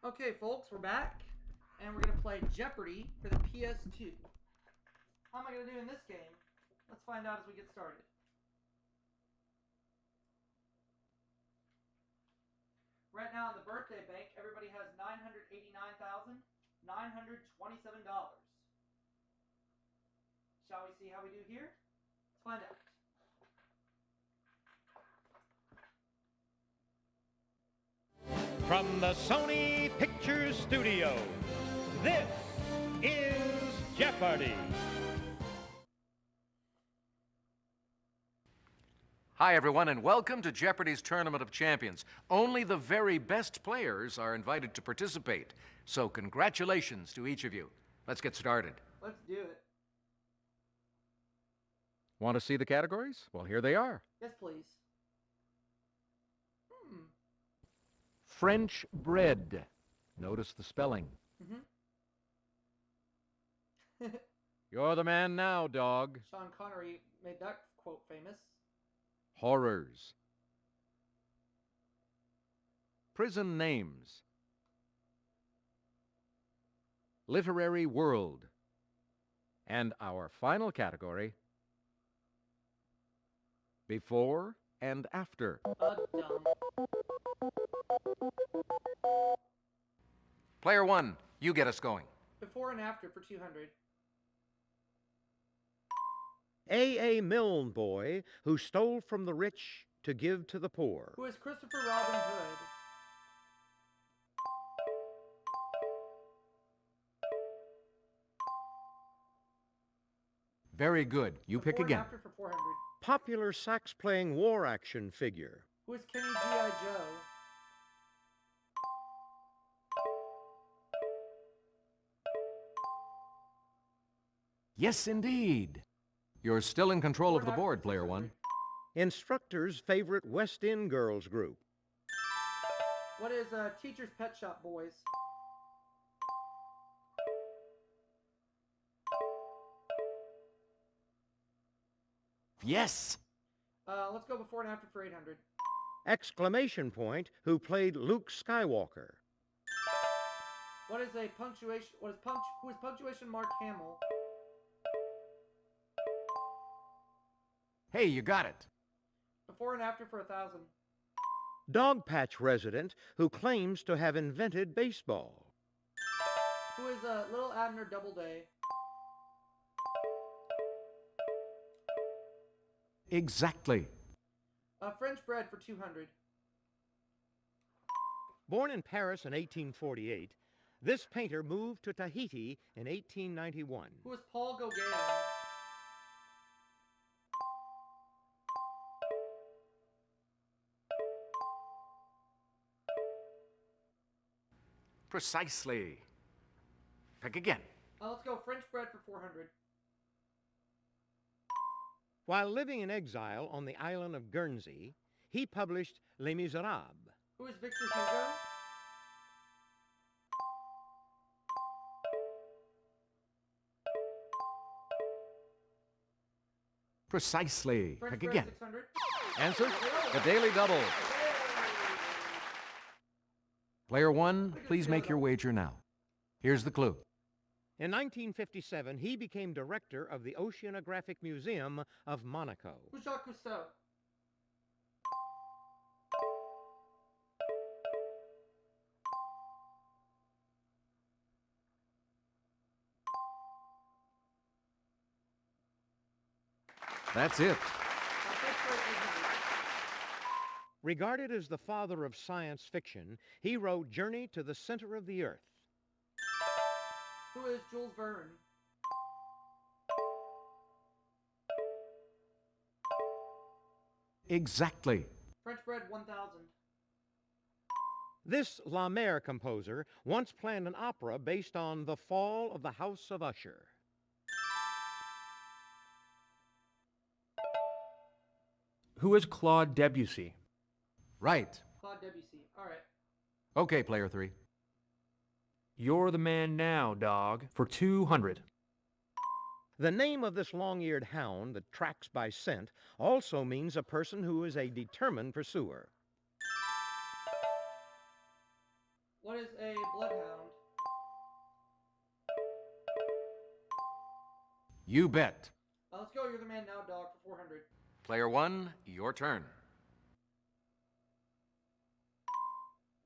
Okay, folks, we're back, and we're going to play Jeopardy for the PS2. How am I going to do in this game? Let's find out as we get started. Right now in the birthday bank, everybody has $989,927. Shall we see how we do here? Let's find out. From the Sony Pictures Studio, this is Jeopardy! Hi, everyone, and welcome to Jeopardy's Tournament of Champions. Only the very best players are invited to participate, so congratulations to each of you. Let's get started. Let's do it. Want to see the categories? Well, here they are. Yes, please. French bread. Notice the spelling. You're the man now, dog. Sean Connery made that quote famous. Horrors. Prison names. Literary world. And our final category, before and after. Dumb. Player one, you get us going. Before and after for 200. A. Milne boy who stole from the rich to give to the poor. Who is Christopher Robin Hood? Very good. You pick Before again. and after for 400. Popular sax-playing war action figure. Who is Kenny G.I. Joe? Yes, indeed. You're still in control of the board, player one. Instructor's favorite West End girls group. What is Teacher's Pet Shop Boys? Yes. Let's go before and after for 800. Exclamation point who played Luke Skywalker. What is a punctuation? Who is punctuation mark Hamill? Hey, you got it. Before and after for 1,000. Dogpatch resident who claims to have invented baseball. Who is Little Abner Doubleday? Exactly. French bread for 200. Born in Paris in 1848, this painter moved to Tahiti in 1891. Who is Paul Gauguin? Precisely. Pick again. Let's go French bread for 400. While living in exile on the island of Guernsey, he published Les Miserables. Who is Victor Hugo? Precisely. French Pick bread again. 600. Answer, the Daily Double. Player one, please make your wager now. Here's the clue. In 1957, he became director of the Oceanographic Museum of Monaco. Who's Jacques Cousteau? That's it. French bread 800. Regarded as the father of science fiction, he wrote Journey to the Center of the Earth. Who is Jules Verne? Exactly. French bread 1,000. This La Mer composer once planned an opera based on the fall of the House of Usher. Who is Claude Debussy? Right. Claude Debussy. All right. Okay, player three. You're the man now, dog, for 200. The name of this long-eared hound that tracks by scent also means a person who is a determined pursuer. What is a bloodhound? You bet. Let's go. You're the man now, dog, for 400. Player 1, your turn.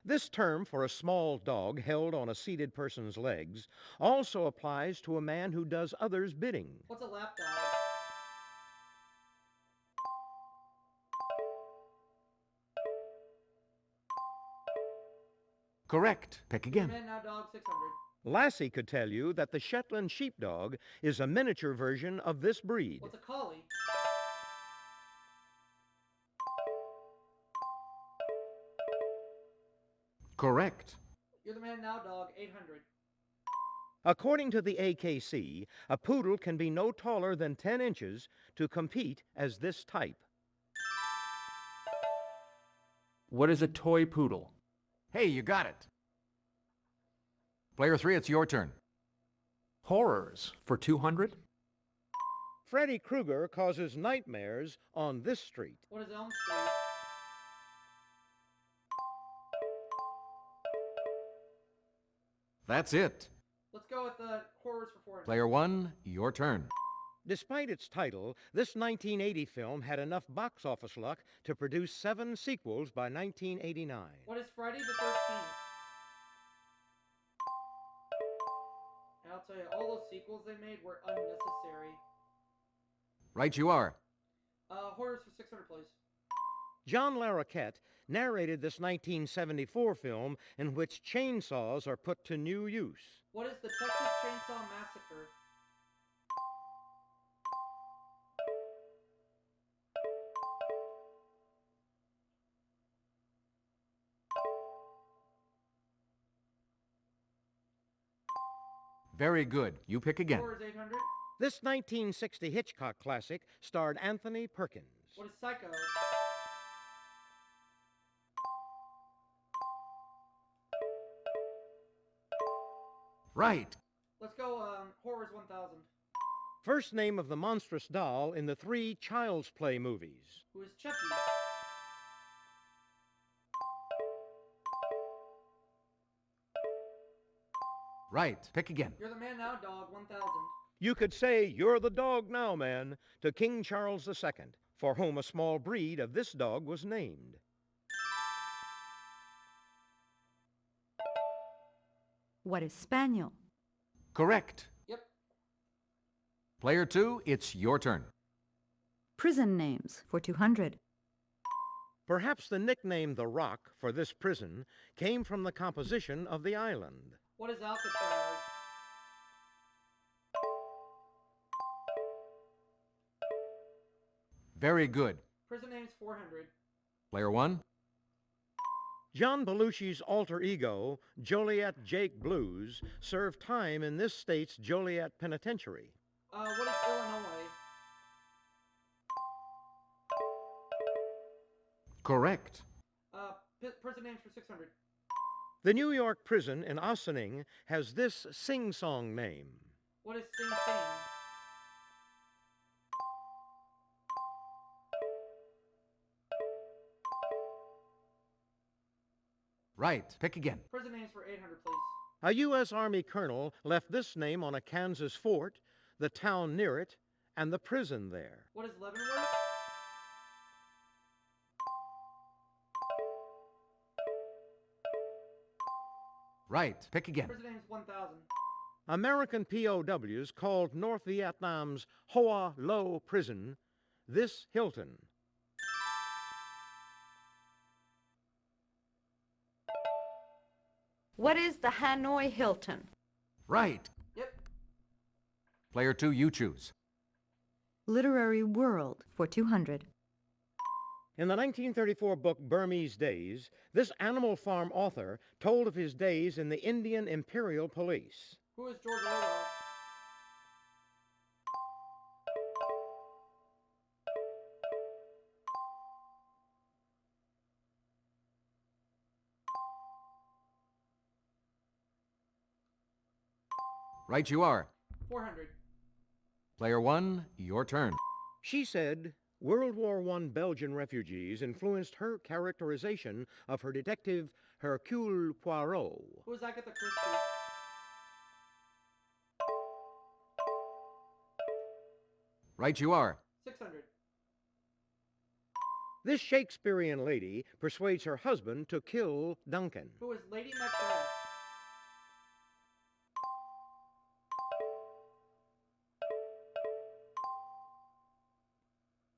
This term for a small dog held on a seated person's legs also applies to a man who does others' bidding. What's a lapdog? Correct. Pick You're the again. man now, dog, 600. Lassie could tell you that the Shetland sheepdog is a miniature version of this breed. What's a collie? Correct. You're the man now, dog, 800. According to the AKC, a poodle can be no taller than 10 inches to compete as this type. What is a toy poodle? Hey, you got it. Player 3, it's your turn. Horrors for 200. Freddy Krueger causes nightmares on this street. What is Elm Street? That's it. Let's go with horrors for 400. Player 1, your turn. Despite its title, this 1980 film had enough box office luck to produce 7 sequels by 1989. What is Friday the 13th? And I'll tell you, all those sequels they made were unnecessary. Right you are. Horrors for 600, please. John Larroquette narrated this 1974 film in which chainsaws are put to new use. What is the Texas Chainsaw Massacre? Very good. You pick again. Horrors 800. This 1960 Hitchcock classic starred Anthony Perkins. What is Psycho? Right. Let's go Horrors 1000. First name of the monstrous doll in the 3 Child's Play movies. Who is Chucky? Right. Pick again. You're the man now, dog, 1000. You could say, "You're the dog now, man," to King Charles II, for whom a small breed of this dog was named. What is spaniel? Correct. Yep. Player 2, it's your turn. Prison names for 200. Perhaps the nickname The Rock for this prison came from the composition of the island. What is Alcatraz? Very good. Prison names 400. Player 1. John Belushi's alter ego, Joliet Jake Blues, served time in this state's Joliet Penitentiary. What is Illinois? Correct. Prison names for 600. The New York prison in Ossining has this sing-song name. What is Sing Sing? Right. Pick again. Prison names for 800, please. A U.S. Army colonel left this name on a Kansas fort, the town near it, and the prison there. What is Leavenworth? Right. Pick again. Prison names 1000. American POWs called North Vietnam's Hoa Lo prison this Hilton. What is the Hanoi Hilton? Right. Yep. Player 2, you choose. Literary world for 200. In the 1934 book Burmese Days, this Animal Farm author told of his days in the Indian Imperial Police. Who is George Orwell? Right you are. 400. Player 1, your turn. She said, World War I Belgian refugees influenced her characterization of her detective Hercule Poirot. Who is Agatha Christie? Right you are. 600. This Shakespearean lady persuades her husband to kill Duncan. Who is Lady Macbeth?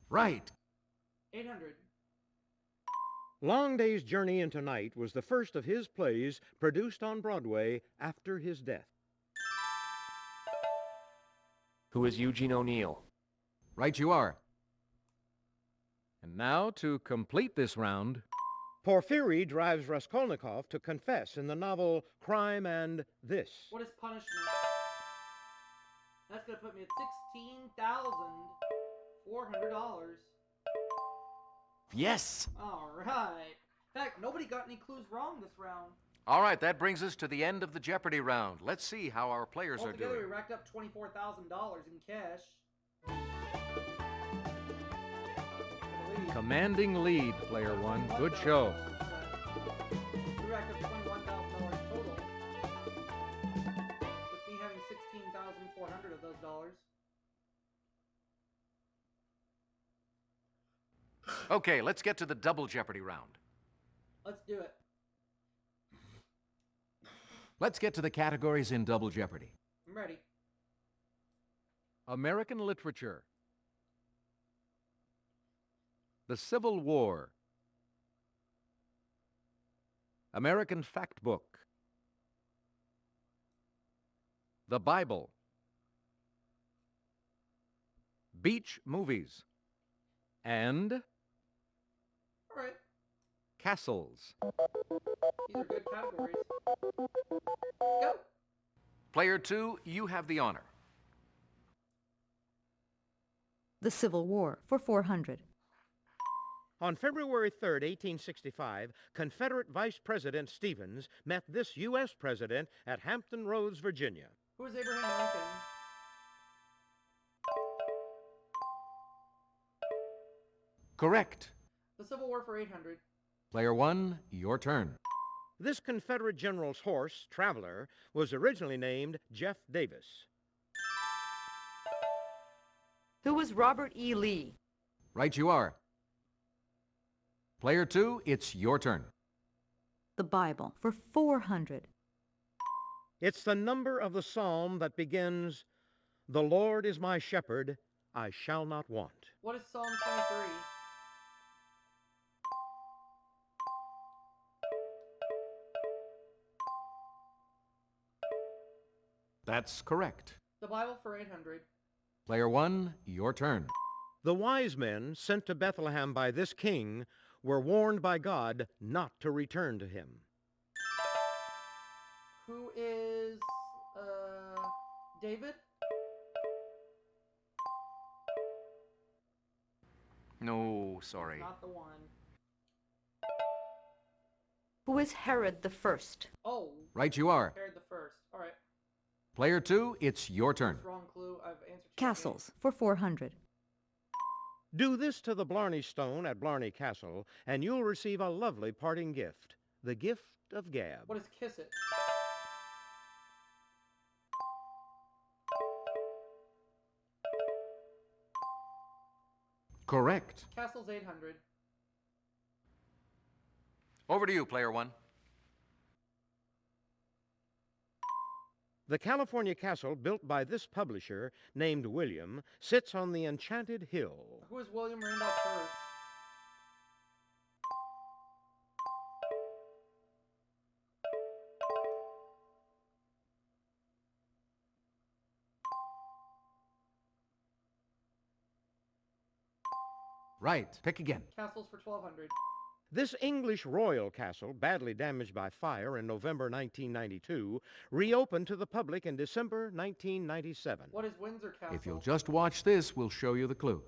Right. 800. Long Day's Journey into Night was the first of his plays produced on Broadway after his death. Who is Eugene O'Neill? Right you are. And now, to complete this round, Porfiry drives Raskolnikov to confess in the novel Crime and This. What is punishment? That's going to put me at $16,400. yes. All right. In fact, nobody got any clues wrong this round. All right, that brings us to the end of the Jeopardy round. Let's see how our players are Altogether, doing. we racked up $24,000 in cash. Commanding lead, player one. Good show. We racked up $21,000 total, with me having $16,400 of those dollars. Okay, let's get to the double Jeopardy round. Let's do it. Let's get to the categories in double Jeopardy. I'm ready. American literature, the Civil War, American fact book, the Bible, beach movies, and All right. castles. These are good categories. Go. Player two, you have the honor. The Civil War for 400. On February 3, 1865, Confederate Vice President Stevens met this U.S. President at Hampton Roads, Virginia. Who is Abraham Lincoln? Correct. The Civil War for 800. Player one, your turn. This Confederate general's horse, Traveler, was originally named Jeff Davis. Who was Robert E. Lee? Right you are. Player two, it's your turn. The Bible for 400. It's the number of the psalm that begins, "The Lord is my shepherd, I shall not want." What is Psalm 23? That's correct. The Bible for 800. Player one, your turn. The wise men sent to Bethlehem by this king were warned by God not to return to him. Who is David? No, sorry. Not the one. Who is Herod the First? Oh, Right you are. Herod the First. All right. Player two, it's your turn. That's wrong clue. I've answered. Castles for 400. Do this to the Blarney Stone at Blarney Castle, and you'll receive a lovely parting gift, the gift of gab. What is Kiss It? Correct. Castle's 800. Over to you, player one. The California castle, built by this publisher, named William, sits on the Enchanted Hill. Who is William Randolph Hearst? Right. Pick again. Castles for 1200. This English royal castle, badly damaged by fire in November 1992, reopened to the public in December 1997. What is Windsor Castle? If you'll just watch this, we'll show you the clue.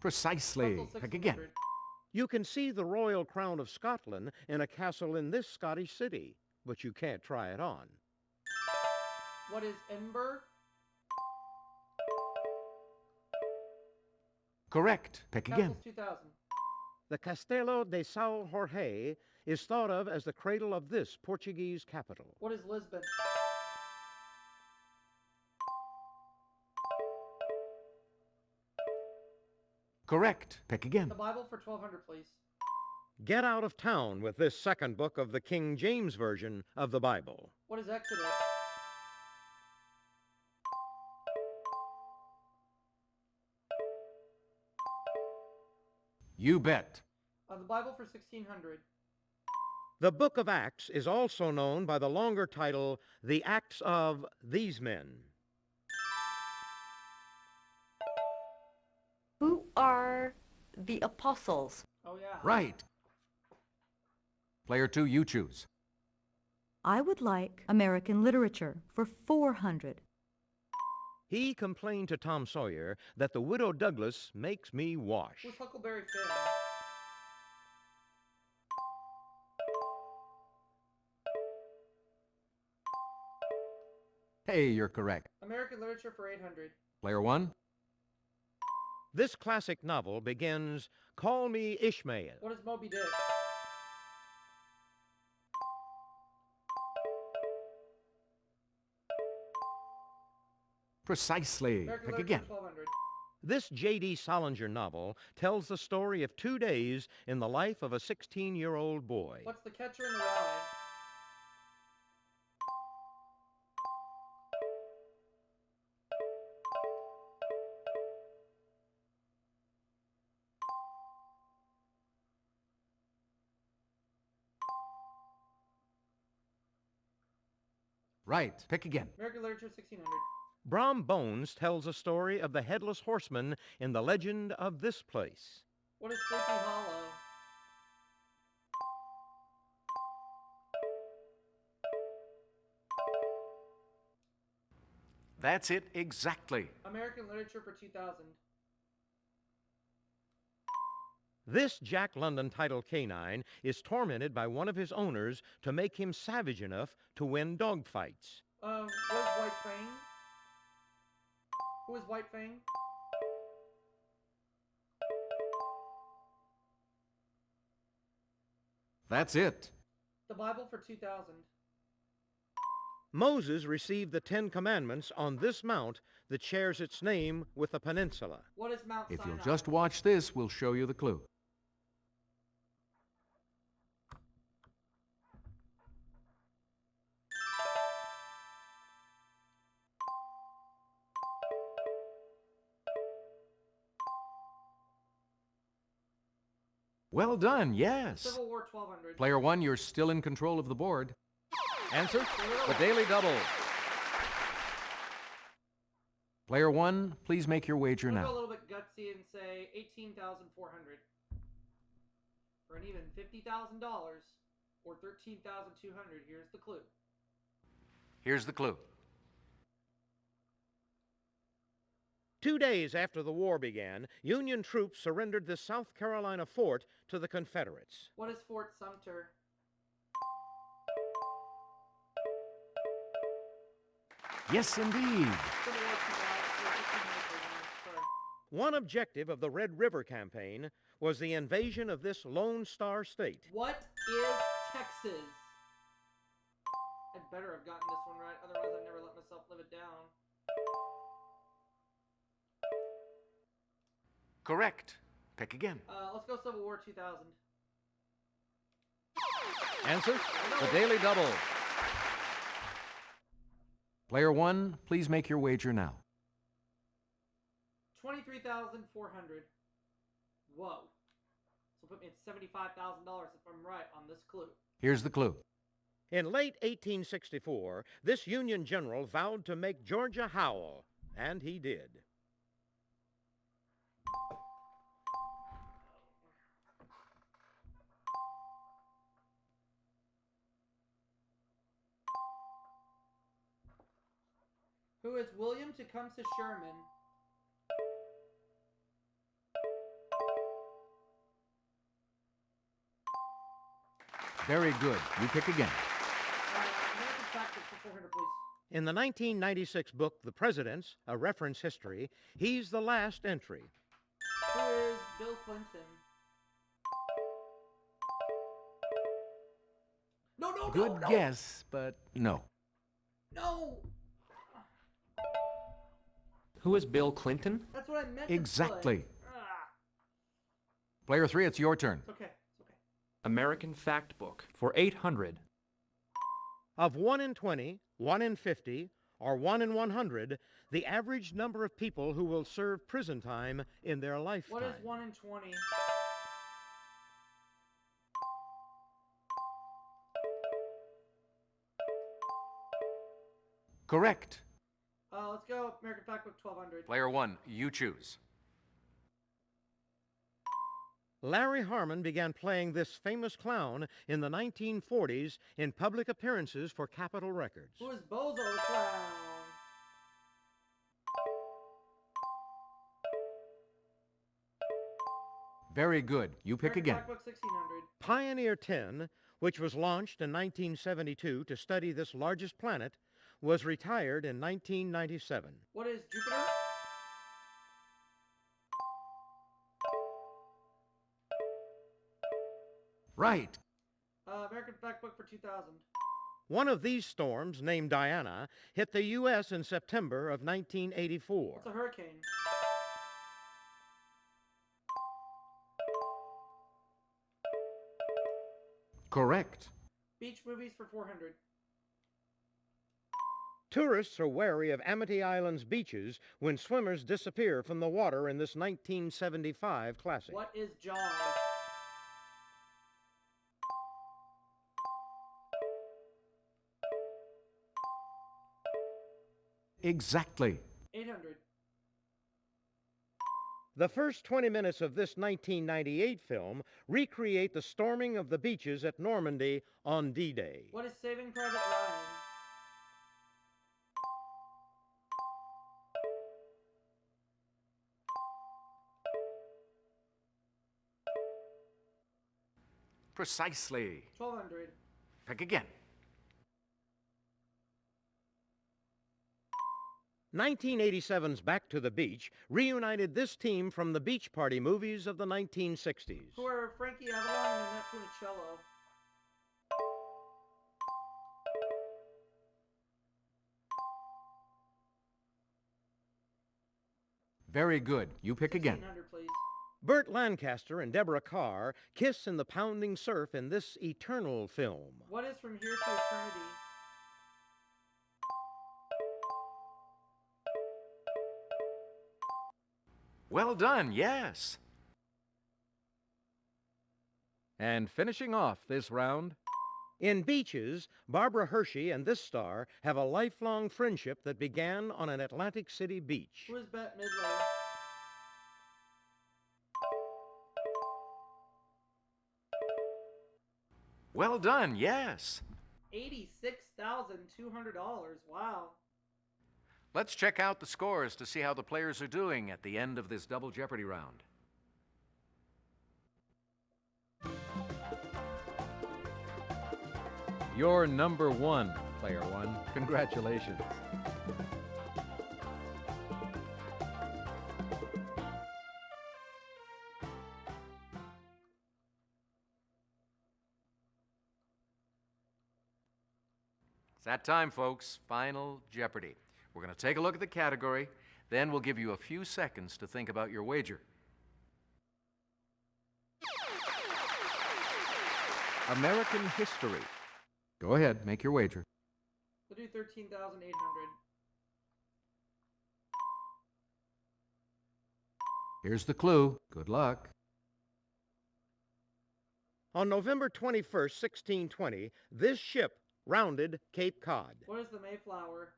Precisely. Pencil Pick again. 1600. You can see the royal crown of Scotland in a castle in this Scottish city, but you can't try it on. What is Edinburgh? Correct. Pick again. Castles 2000. The Castelo de São Jorge is thought of as the cradle of this Portuguese capital. What is Lisbon? Correct. Pick again. The Bible for 1200, please. Get out of town with this second book of the King James Version of the Bible. What is Exodus? You bet. The Bible for 1600. The book of Acts is also known by the longer title, The Acts of These Men. Who are the apostles? Oh, yeah. Right. Player 2, you choose. I would like American literature for 400. He complained to Tom Sawyer that the Widow Douglas makes me wash. Who's Huckleberry Finn? Hey, you're correct. American literature for 800. Player 1. This classic novel begins, Call me Ishmael. What is Moby Dick? Precisely. American Pick literature again. for 1200. This J.D. Salinger novel tells the story of 2 days in the life of a 16-year-old boy. What's The Catcher in the Rye? Right. Pick again. American literature 1600. Brom Bones tells a story of the Headless Horseman in the legend of this place. What is Sleepy Hollow? That's it exactly. American literature for 2000. This Jack London titled canine is tormented by one of his owners to make him savage enough to win dog fights. What is White Fang? Who is White Fang? That's it. The Bible for 2000. Moses received the 10 Commandments on this mount that shares its name with the peninsula. What is Mount If Sinai? you'll just watch this, we'll show you the clue. Well done, yes. Civil War 1200. Player 1, you're still in control of the board. Answer, the Daily Double. Player 1, please make your wager We'll go a now. little bit gutsy and say 18,400 for an even $50,000 or 13,200. Here's the clue. Here's the clue. 2 days after the war began, Union troops surrendered the South Carolina fort to the Confederates. What is Fort Sumter? Yes, indeed. Civil War 2000. Sorry. One objective of the Red River Campaign was the invasion of this Lone Star state. What is Texas? I'd better have gotten this one right, otherwise I'd never let myself live it down. Correct. Pick again. Let's go Civil War 2000. Answer, the Daily Double. Player 1, please make your wager now. 23,400. Whoa. So put me at $75,000 if I'm right on this clue. Here's the clue. In late 1864, this Union general vowed to make Georgia howl, and he did. Who is William Tecumseh Sherman? Very good. You pick again. American fact book for 400, please. In the 1996 book, The Presidents, A Reference History, he's the last entry. Who is Bill Clinton? No, Good no. guess, but no. No! Who is Bill Clinton? That's what I meant Exactly. to play. Ah, Player 3, it's your turn. it's okay. It's okay. American fact book for 800. Of 1 in 20, 1 in 50, or 1 in 100, the average number of people who will serve prison time in their lifetime. What is 1 in 20? Correct. Let's go American fact book 1200. Player 1, you choose. Larry Harmon began playing this famous clown in the 1940s in public appearances for Capitol Records. Who is Bozo the Clown? Very good. You pick American again. fact book 1600. Pioneer 10, which was launched in 1972 to study this largest planet, was retired in 1997. What is Jupiter? Right. American fact book for 2000. One of these storms, named Diana, hit the U.S. in September of 1984. What's a hurricane? Correct. Beach movies for 400. Tourists are wary of Amity Island's beaches when swimmers disappear from the water in this 1975 classic. What is Jaws? Exactly. 800. The first 20 minutes of this 1998 film recreate the storming of the beaches at Normandy on D-Day. What is Saving Private Ryan? Precisely. 1200. Pick again. 1987's Back to the Beach reunited this team from the Beach Party movies of the 1960s. Who are Frankie Avalon and Annette Funicello? Very good. You pick again. 1600, please. Burt Lancaster and Deborah Carr kiss in the pounding surf in this eternal film. What is From Here to Eternity? Well done, yes. And finishing off this round, In Beaches, Barbara Hershey and this star have a lifelong friendship that began on an Atlantic City beach. Who is Bette Midler? well done, yes. $86,200. Wow. Let's check out the scores to see how the players are doing at the end of this Double Jeopardy round. You're number 1, Player 1. Congratulations. It's that time, folks. Final Jeopardy. We're going to take a look at the category, then we'll give you a few seconds to think about your wager. American history. Go ahead, make your wager. We'll do 13,800. Here's the clue. Good luck. On November 21st, 1620, this ship rounded Cape Cod. What is the Mayflower?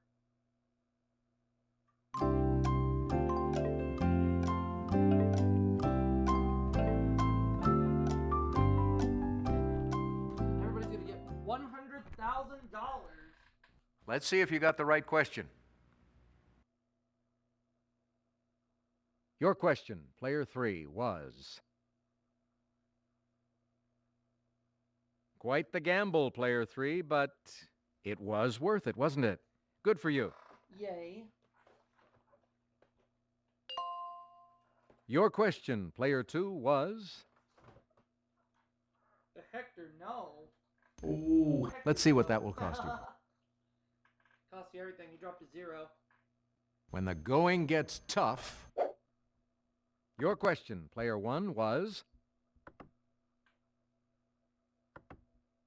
Everybody's gonna get $100,000. Let's see if you got the right question. Your question, Player 3, was... Quite the gamble, player 3, but it was worth it, wasn't it? Good for you. Yay. Your question, player 2, was... The Hector, no. Ooh. Let's see what that will cost you. Cost you everything. You dropped to 0. When the going gets tough... Your question, player 1, was...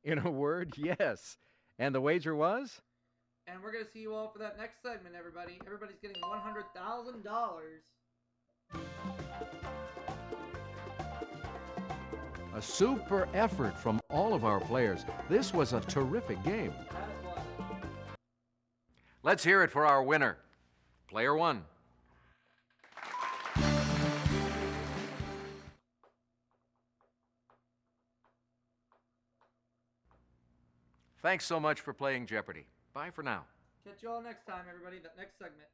In a word, yes. And the wager was? And we're going to see you all for that next segment, everybody. Everybody's getting $100,000. A super effort from all of our players. This was a terrific game. That was. Let's hear it for our winner, player 1. Thanks so much for playing Jeopardy! Bye for now. Catch you all next time, everybody. That next segment.